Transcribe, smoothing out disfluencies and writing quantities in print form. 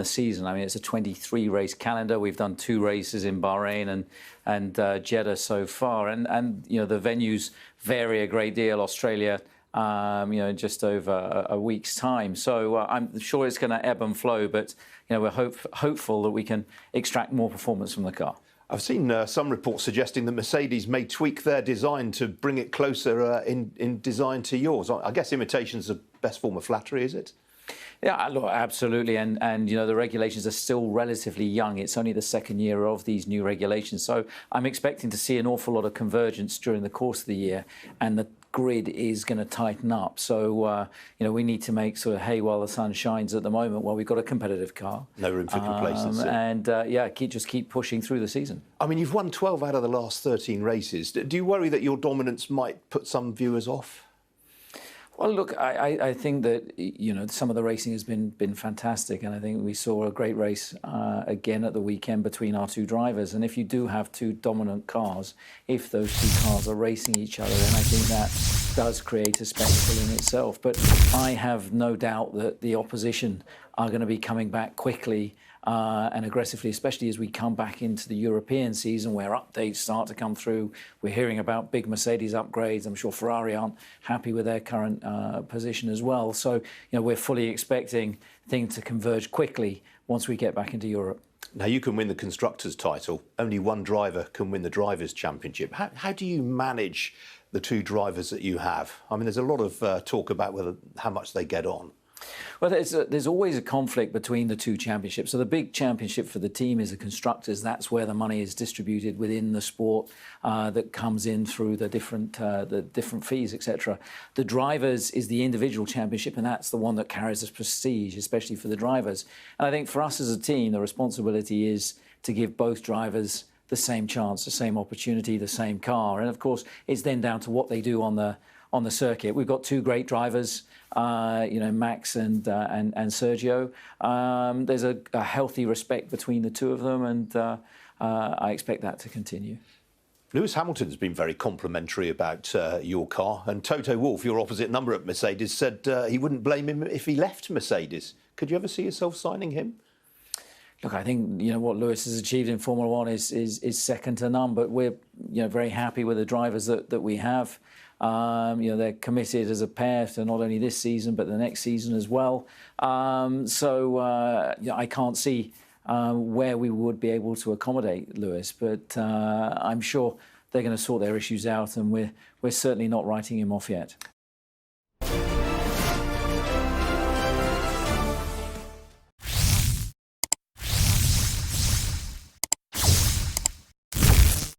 the season. I mean, it's a 23 race calendar. We've done 2 races in Bahrain and Jeddah so far, and you know, the venues vary a great deal. Australia, you know, just over a week's time. So I'm sure it's going to ebb and flow, but you know, we're hopeful that we can extract more performance from the car. I've seen some reports suggesting that Mercedes may tweak their design to bring it closer in design to yours. I guess imitation's the best form of flattery, is it? Yeah, look, absolutely, and you know, the regulations are still relatively young. It's only the 2nd year of these new regulations, so I'm expecting to see an awful lot of convergence during the course of the year, and the grid is going to tighten up. So you know, we need to make sort of hay while the sun shines at the moment while we've got a competitive car. No room for complacency. And yeah, just keep pushing through the season. I mean, you've won 12 out of the last 13 races. Do you worry that your dominance might put some viewers off? Well, look, I think that, you know, some of the racing has been fantastic, and I think we saw a great race again at the weekend between our 2 drivers. And if you do have 2 dominant cars, if those 2 cars are racing each other, then I think that does create a spectacle in itself. But I have no doubt that the opposition are going to be coming back quickly and aggressively, especially as we come back into the European season where updates start to come through. We're hearing about big Mercedes upgrades. I'm sure Ferrari aren't happy with their current position as well. So, you know, we're fully expecting things to converge quickly once we get back into Europe. Now, you can win the Constructors' title. Only one driver can win the Drivers' Championship. How do you manage the 2 drivers that you have? I mean, there's a lot of talk about how much they get on. Well, there's always a conflict between the 2 championships. So the big championship for the team is the Constructors. That's where the money is distributed within the sport that comes in through the different fees, etc. The Drivers is the individual championship, and that's the one that carries the prestige, especially for the drivers. And I think for us as a team, the responsibility is to give both drivers the same chance, the same opportunity, the same car. And of course, it's then down to what they do on the circuit. We've got 2 great drivers, you know, Max and Sergio. There's a healthy respect between the 2 of them, and I expect that to continue. Lewis Hamilton's been very complimentary about your car, and Toto Wolff, your opposite number at Mercedes, said he wouldn't blame him if he left Mercedes. Could you ever see yourself signing him? Look, I think, you know, what Lewis has achieved in Formula 1 is second to none, but we're, you know, very happy with the drivers that we have. You know, they're committed as a pair to not only this season but the next season as well. So you know, I can't see where we would be able to accommodate Lewis, but I'm sure they're going to sort their issues out, and we're certainly not writing him off yet.